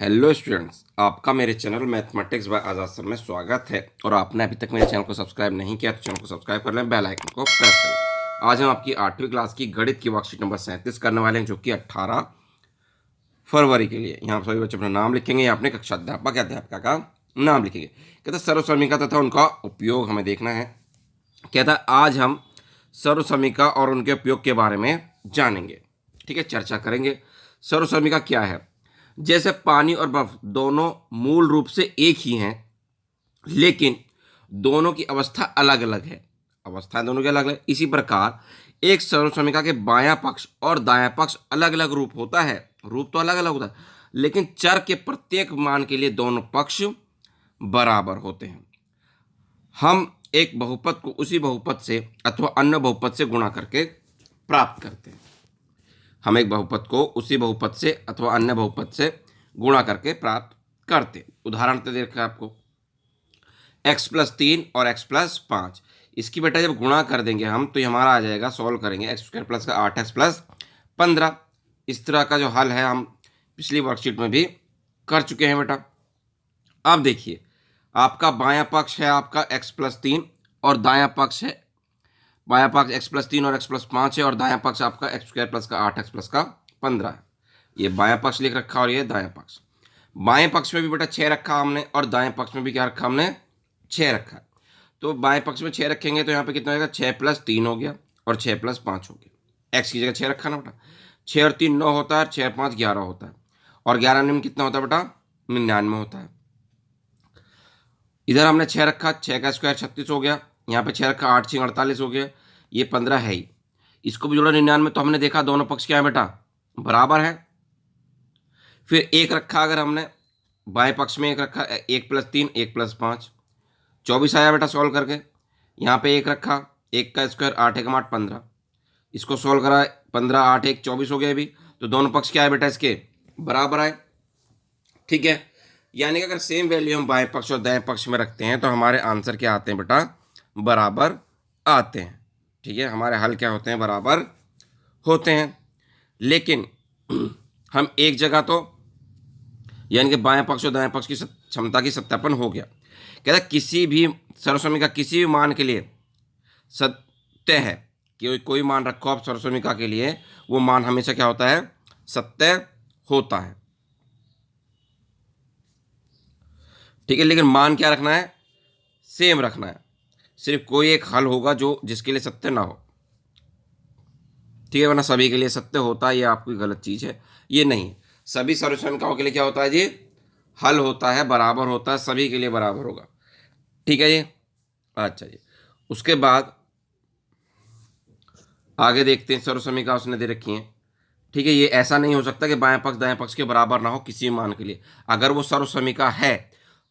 Hello students, आपका मेरे channel mathematics bye आज़ाद sir में स्वागत है। और आपने अभी तक मेरे चैनल को सब्सक्राइब नहीं किया तो चैनल को सब्सक्राइब कर लें, बेल आइकन को प्रेस कर लें। आज हम आपकी 8वीं क्लास की गणित की वर्कशीट नंबर 37 करने वाले हैं, जो कि 18 फरवरी के लिए। यहाँ सभी बच्चे अपना नाम लिखेंगे या अपने कक्षा अध्यापक या अध्यापिका का नाम लिखेंगे। कहता है सर्वसमीका तथा उनका उपयोग हमें देखना है। कहता है आज हम सर्वसमीका और उनके उपयोग के बारे में जानेंगे। ठीक है, चर्चा करेंगे। सर्वसमीका क्या है? जैसे पानी और बर्फ दोनों मूल रूप से एक ही हैं, लेकिन दोनों की अवस्था अलग अलग है। अवस्थाएं दोनों की अलग अलग। इसी प्रकार एक सर्वसमीका के बायां पक्ष और दायां पक्ष अलग अलग रूप होता है। रूप तो अलग अलग होता है, लेकिन चर के प्रत्येक मान के लिए दोनों पक्ष बराबर होते हैं। हम एक बहुपद को उसी बहुपद से अथवा अन्य बहुपद से गुणा करके प्राप्त करते हैं। हम एक बहुपद को उसी बहुपद से अथवा अन्य बहुपद से गुणा करके प्राप्त करते हैं। उदाहरण तो देख रहे आपको x+3 और x+5। इसकी बेटा जब गुणा कर देंगे हम तो ये हमारा आ जाएगा, सॉल्व करेंगे, x² प्लस का 8x प्लस 15। इस तरह का जो हल है हम पिछली वर्कशीट में भी कर चुके हैं बेटा। अब देखिए, आपका बायां पक्ष है आपका x+3 और दायां पक्ष है, बायां पक्ष x+3 और x+5 है, और दायां पक्ष आपका x² प्लस का 8x प्लस का 15 है। ये बायां पक्ष लिख रखा और ये दायां पक्ष। बाएं पक्ष में भी बेटा 6 रखा हमने और दाएं पक्ष में भी क्या रखा हमने? 6 रखा है। तो बाएं पक्ष में 6 रखेंगे तो यहाँ पे कितना हो जाएगा? 6+3 हो गया और 6+5 हो गया। x की जगह 6 रखा ना बेटा। 6 और 3 9 होता है, 6 और 5 11 होता है, और 11 में कितना होता है बेटा? 99 होता है। इधर हमने 6 रखा, 6 का स्क्वायर 36 हो गया। यहाँ पे 6 रखा, 8 6 48 हो गया। ये 15 है ही, इसको भी जोड़ा 99। तो हमने देखा दोनों पक्ष क्या है बेटा? बराबर है। फिर 1 रखा, अगर हमने बाएं पक्ष में 1 रखा, 1+3 1+5 24 आया बेटा सॉल्व करके। यहाँ पे 1 रखा, 1 का स्क्वायर 8 1 8 15, इसको सॉल्व करा, 15 8 1 24 हो गया अभी। तो दोनों पक्ष क्या है बेटा? इसके बराबर आए। ठीक है, यानी कि अगर सेम वैल्यू हम बाएं पक्ष और दाएं पक्ष में रखते हैं तो हमारे आंसर क्या आते हैं बेटा? बराबर आते हैं। ठीक है, हमारे हल क्या होते हैं? बराबर होते हैं। लेकिन हम एक जगह तो, यानी कि बाएं पक्ष और दाएं पक्ष की क्षमता की सत्यापन हो गया। कहता है किसी भी सर्वसमीका किसी भी मान के लिए सत्य है कि कोई मान रखो आप सर्वसमीका के लिए, वो मान हमेशा क्या होता है? सत्य होता है। ठीक है, लेकिन मान क्या रखना है? सेम रखना है। सिर्फ कोई एक हल होगा जो जिसके लिए सत्य ना हो। ठीक है, वरना सभी के लिए सत्य होता है, ये आपकी गलत चीज़ है। ये नहीं, सभी सर्वसमीकाओं के लिए क्या होता है जी? हल होता है, बराबर होता है, सभी के लिए बराबर होगा। ठीक है जी। अच्छा जी, उसके बाद आगे देखते हैं। सर्वसमीका उसने दे रखी है। ठीक है, ये ऐसा नहीं हो सकता कि बाएं पक्ष दाएं पक्ष के बराबर ना हो किसी मान के लिए। अगर वो सर्वसमीका है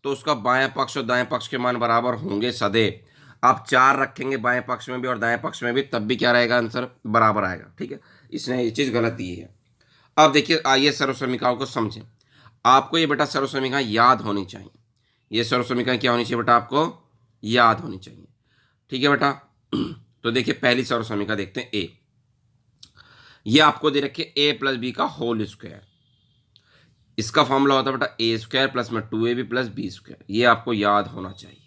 तो उसका बाएं पक्ष और दाएं पक्ष के मान बराबर होंगे सदैव। आप 4 रखेंगे बाएं पक्ष में भी और दाएं पक्ष में भी, तब भी क्या रहेगा? आंसर बराबर आएगा। ठीक है, इसने ये चीज़ गलत दी है। अब देखिए, आइए सर्वसमीकाओं को समझें। आपको ये बेटा सर्वसमीका याद होनी चाहिए। ये सर्वसमीका क्या होनी चाहिए बेटा? आपको याद होनी चाहिए। ठीक है बेटा। तो देखिए, पहली सर्वसमीका देखते हैं, ए। ये आपको दे रखे a+b का होल स्क्वायर। इसका फॉर्मूला होता है बेटा a² प्लस में 2ab प्लस b²। ये आपको याद होना चाहिए।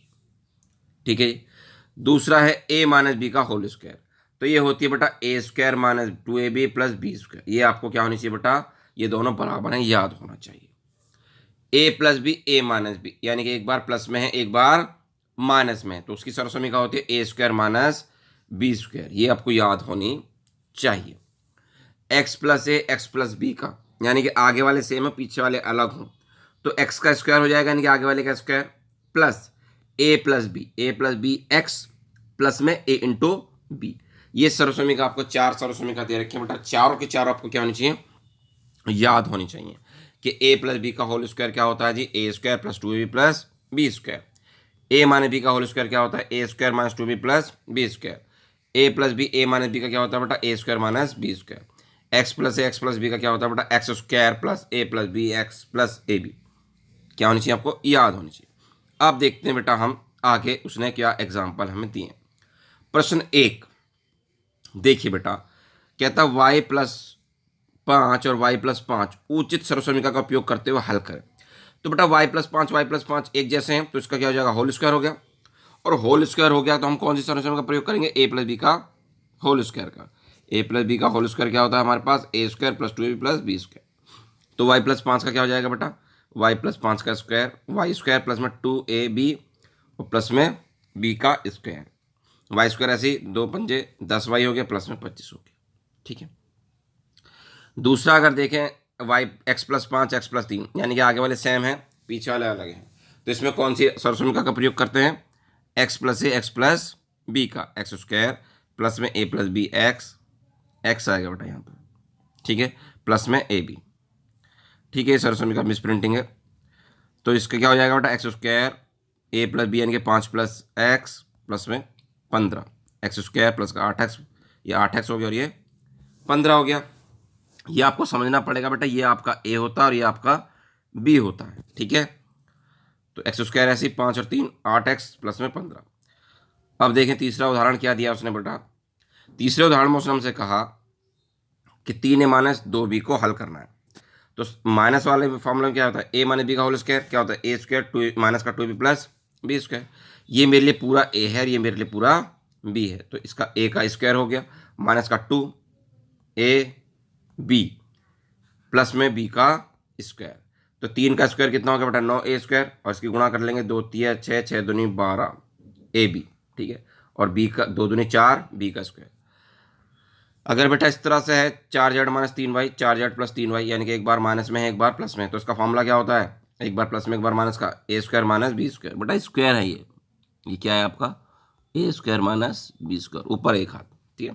ठीक है। दूसरा है a-b का होल स्क्वायर, तो ये होती है बेटा a² minus 2ab plus b²। ये आपको क्या होनी चाहिए बेटा? ये दोनों बराबर हैं, याद होना चाहिए। a+b a-b, यानी कि एक बार प्लस में है एक बार माइनस में है, तो उसकी सर्वसमीका होती है a² माइनस b²। ये आपको याद होनी चाहिए। x+a x+b का, यानी कि आगे वाले सेम है पीछे वाले अलग हों, तो x का स्क्वायर हो जाएगा, यानी कि आगे वाले का square, plus a+b x plus में a इंटू बी। ये सर्वसमीका आपको 4 सर्वसमीका दे रखे हैं बेटा। चारों के चारों आपको क्या होनी चाहिए? याद होनी चाहिए कि a+b का होल स्क्वायर क्या होता है जी? a² plus 2ab plus b²। a-b का होल स्क्वायर क्या होता है? a² minus 2b plus b²। a+b a-b का क्या होता है बेटा? a² minus b²। x+a x+b का क्या होता है बेटा? x² plus a+b x plus ab। क्या होनी चाहिए? आपको याद होनी चाहिए। अब देखते हैं बेटा हम आगे उसने क्या एग्जाम्पल हमें दिए। प्रश्न 1 देखिए बेटा, कहता y प्लस 5 और y+5 उचित सर्वसमीका का उपयोग करते हुए हल करें। तो बेटा y+5 एक जैसे हैं, तो इसका क्या हो जाएगा, होल स्क्वायर हो गया। और होल स्क्वायर हो गया तो हम कौन सी सर्वसमीका का प्रयोग करेंगे, a+b का होल स्क्वायर का। a+b का होल स्क्वायर क्या होता है हमारे पास, a² + 2ab + b²। तो y+5 का क्या हो जाएगा बेटा, y+5 का स्क्वायर, y² प्लस में 2ab और प्लस में b का स्क्वायर। y² ऐसे ही 2 पंजे 10y हो गया, प्लस में 25 हो गया। ठीक है। दूसरा अगर देखें x+5 x+3, यानी कि आगे वाले सेम है, पीछे वाले अलग है, तो इसमें कौन सी सर्वसमीका का प्रयोग करते हैं, x+a x+b का, x² प्लस में a+b x आएगा बेटा यहाँ पर। ठीक है, प्लस में ab। ठीक है, सर्वसमीका मिस प्रिंटिंग है, तो इसका क्या हो जाएगा बेटा, x² a+b यानी कि 5 + x प्लस में 15, x² प्लस का 8x, ये 8x हो गया और ये 15 हो गया। ये आपको समझना पड़ेगा बेटा, ये आपका a होता है और ये आपका b होता है। ठीक है, तो x² ऐसी 5 और 3 8x प्लस में 15। अब देखें तीसरा उदाहरण क्या दिया उसने बेटा। तीसरे उदाहरण में उसने हमसे कहा कि 3a - 2b को हल करना है। तो माइनस वाले फॉर्मूला में क्या होता है, a - b का होल स्क्वायर क्या होता है, a² माइनस का 2b प्लस b²। ये मेरे लिए पूरा a है और ये मेरे लिए पूरा b है, तो इसका a का स्क्वायर हो गया माइनस का 2ab प्लस में b का स्क्वायर। तो 3 का स्क्वायर कितना हो गया बेटा, 9a² और इसकी गुणा कर लेंगे, 2 × 6 = 6, 6 × 2 = 12 ab। ठीक है, और b का 2 × 2 = 4 b का स्क्वायर। अगर बेटा इस तरह से है 4z - 3y 4z + 3y, यानी कि एक बार माइनस में है एक बार प्लस में है, तो इसका फॉर्मूला क्या होता है, एक बार प्लस में एक बार माइनस का, a² - b²। बेटा स्क्वायर है ये क्या है आपका, a² - b², ऊपर एक हाथ। ठीक है,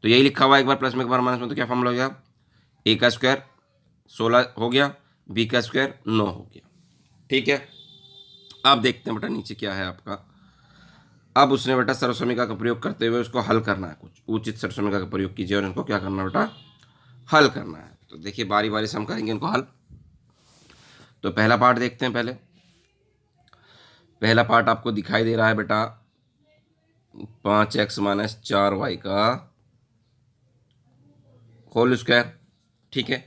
तो यही लिखा हुआ है, एक बार प्लस में एक बार माइनस में, तो क्या फॉर्मूला हो गया, a का स्क्वायर 16 हो गया, b का स्क्वायर 9 हो गया। ठीक है, अब देखते हैं बेटा नीचे क्या है आपका। अब उसने बेटा सर्वसमीका का प्रयोग करते हुए उसको हल करना है, कुछ उचित सर्वसमीका का प्रयोग कीजिए और इनको क्या करना है बेटा, हल करना है। तो देखिए बारी बारी से हम करेंगे इनको हल। तो पहला पार्ट देखते हैं। पहला पार्ट आपको दिखाई दे रहा है बेटा, 5x - 4y का होल स्क्वायर। ठीक है,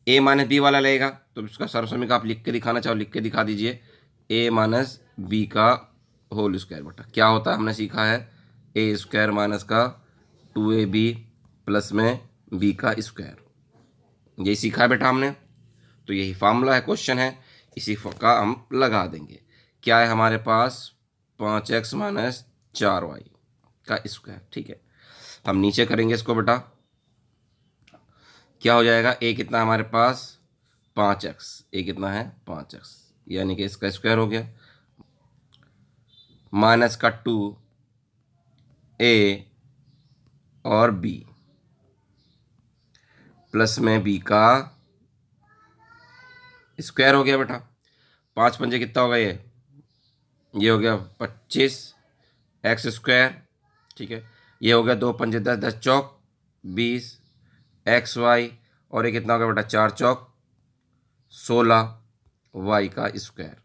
a - b वाला लगेगा, तो इसका सर्वसमीका आप लिख के दिखाना चाहो लिख के दिखा दीजिए, a - b का होल स्क्वायर। बेटा क्या होता है, हमने सीखा है a² माइनस का 2ab प्लस में b का स्क्वायर, यही सीखा है बेटा हमने। तो यही फार्मूला है, क्वेश्चन है, इसी का हम लगा देंगे। क्या है हमारे पास, 5x - 4y का स्क्वायर। ठीक है, हम नीचे करेंगे इसको बेटा, क्या हो जाएगा, a कितना हमारे पास 5x, a कितना है 5x, यानी कि इसका स्क्वायर हो गया, माइनस का 2a और b प्लस में b का स्क्वायर हो गया बेटा। 5 पंजे कितना होगा, ये हो गया 25x²। ठीक है, ये हो गया 2 पंजे 10, 10 चौक 20 xy, और ये कितना होगा बेटा, 4 चौक 16 y का स्क्वायर।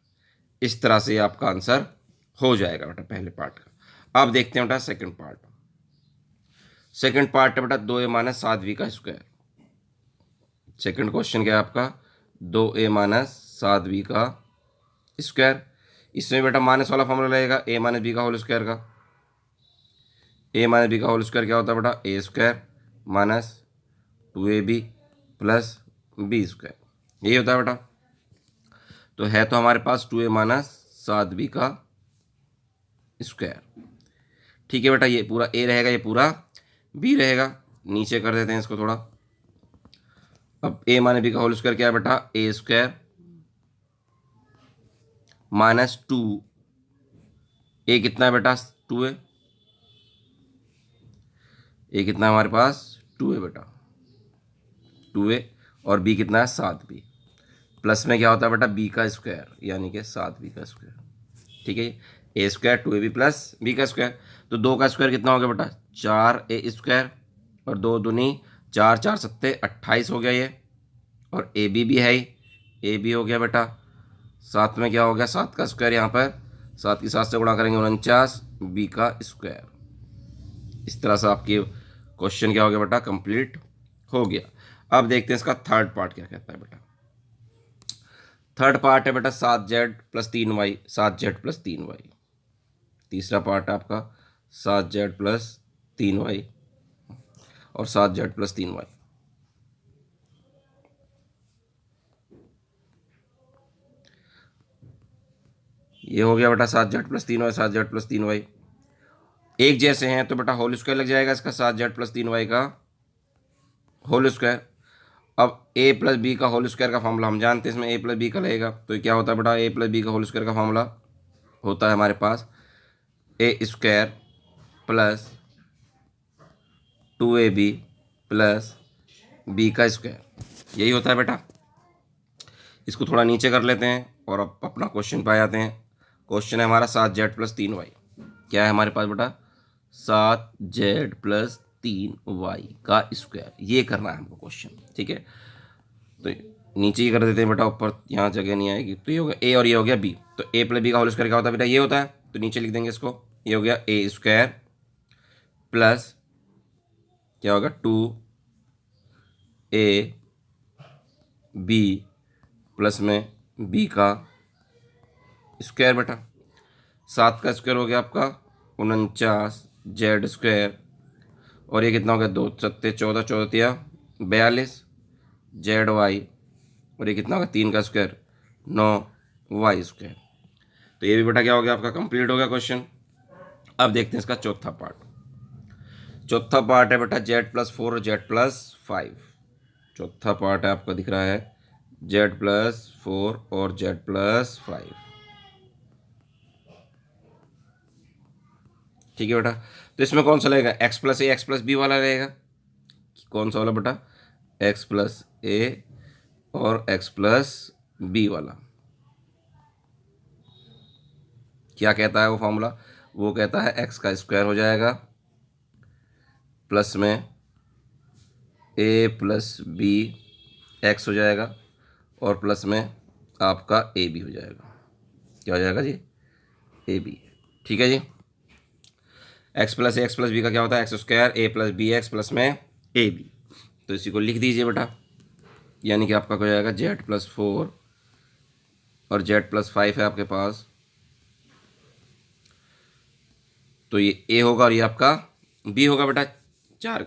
इस तरह से आपका आंसर हो जाएगा बेटा पहले पार्ट का। अब देखते हैं बेटा सेकंड पार्ट। सेकंड पार्ट है बेटा 2a - 7b का स्क्वायर। सेकंड क्वेश्चन क्या है आपका, 2a - 7b का स्क्वायर। इसमें बेटा माइनस वाला फॉर्मूला लगेगा, a - b का होल स्क्वायर का। a - b का होल स्क्वायर क्या होता है बेटा, a² minus 2ab plus b², यही होता है बेटा। तो है तो हमारे पास 2a - 7b का स्क्वायर। ठीक है बेटा, ये पूरा a रहेगा, ये पूरा b रहेगा। नीचे कर देते हैं इसको थोड़ा। अब a - b का होल स्क्वायर क्या है बेटा, a² माइनस 2, a कितना है बेटा 2a, a कितना है हमारे पास 2a बेटा, 2a, और b कितना है 7b, प्लस में क्या होता है बेटा b का स्क्वायर, यानी कि 7b का स्क्वायर। ठीक है, a² 2ab प्लस b का स्क्वायर। तो 2 का स्क्वायर कितना हो गया बेटा, 4a² और 2 दूनी 4, 4 सत्ते 28 हो गया ये, और ab भी है ही, ab हो गया बेटा। साथ में क्या हो गया, 7 का स्क्वायर, यहाँ पर 7 की 7 से गुणा करेंगे 49 b का स्क्वायर। इस तरह से आपके क्वेश्चन क्या हो गया बेटा, कंप्लीट हो गया। अब देखते हैं इसका थर्ड पार्ट क्या कहता है बेटा। थर्ड पार्ट है बेटा 7z+3y, 7z+3y। तीसरा पार्ट है आपका 7z+3y और 7z+3y। ये हो गया बेटा 7z+3y, 7z+3y। एक जैसे हैं तो बेटा होल स्क्वायर लग जाएगा इसका 7z+3y का होल स्क्वायर। अब a+b का होल स्क्वायर का फॉर्मूला हम जानते हैं, इसमें a+b का लगेगा तो ये क्या होता है बेटा, a+b का होल स्क्वायर का फॉर्मूला होता है हमारे पास a² plus 2ab plus b का स्क्वायर, यही होता है बेटा। इसको थोड़ा नीचे कर लेते हैं और अब अपना क्वेश्चन पे आ जाते हैं। क्वेश्चन है हमारा 7z+3y। क्या है हमारे पास बेटा, 7z+3y का स्क्वायर, ये करना है हमको क्वेश्चन, ठीक है। तो नीचे ही कर देते हैं बेटा, ऊपर यहाँ जगह नहीं आएगी। तो ये हो गया a और ये हो गया b, तो a+b का होल स्क्वायर क्या होता है बेटा, ये होता है। तो नीचे लिख देंगे इसको, ये हो गया a² प्लस क्या होगा 2ab प्लस में b का स्क्वायर बेटा। 7 का स्क्वायर हो गया आपका 49z² और ये कितना हो गया 2 सत्ते 14, 14 42 zy और ये कितना होगा 3 का स्क्वायर 9y²। तो ये भी बेटा क्या हो गया आपका कंप्लीट हो गया क्वेश्चन। अब देखते हैं इसका चौथा पार्ट। चौथा पार्ट है बेटा z+4 और z+5। चौथा पार्ट है आपका दिख रहा है z+4 और z+5, ठीक है बेटा। तो इसमें कौन सा लगेगा, x+a x+b वाला रहेगा। कौन सा वाला बेटा, x+a और x+b वाला। क्या कहता है वो फॉर्मूला, वो कहता है x का स्क्वायर हो जाएगा प्लस में a+b x हो जाएगा और प्लस में आपका ab हो जाएगा। क्या हो जाएगा जी, ab, ठीक है जी। x+a x+b का क्या होता है, x² a+bx प्लस में ab। तो इसी को लिख दीजिए बेटा, यानी कि आपका हो जाएगा z+4 और z+5 है आपके पास। तो ये a होगा और ये आपका b होगा बेटा 4,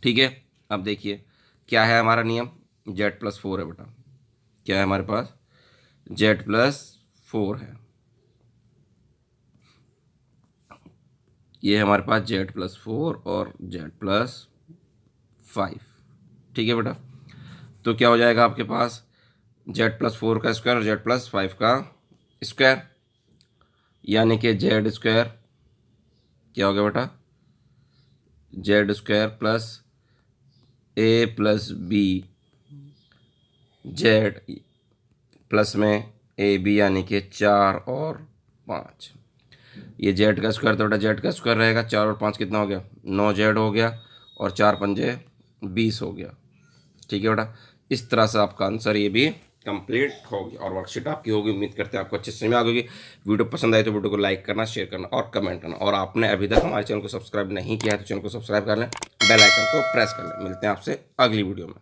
ठीक है। अब देखिए क्या है हमारा नियम, z+4 है बेटा। क्या है हमारे पास, z+4 है, ये हमारे पास z+4 और z+5, ठीक है बेटा। तो क्या हो जाएगा आपके पास z+4 का स्क्वायर और z+5 का स्क्वायर, यानी कि z² क्या हो गया बेटा, z² plus a+b z plus में ab, यानी कि 4 और 5। ये z का स्क्वायर तो बेटा z का स्क्वायर रहेगा, 4 और 5 कितना हो गया 9z हो गया और 4 पंजे 20 हो गया, ठीक है बेटा। इस तरह से आपका आंसर ये भी कंप्लीट होगी और वर्कशीट आपकी होगी। उम्मीद करते हैं आपको अच्छे से समझ आ गई। वीडियो पसंद आई तो वीडियो को लाइक करना, शेयर करना और कमेंट करना। और आपने अभी तक हमारे चैनल को सब्सक्राइब नहीं किया है तो चैनल को सब्सक्राइब कर लें, बेल आइकन को प्रेस कर लें। मिलते हैं आपसे अगली वीडियो में।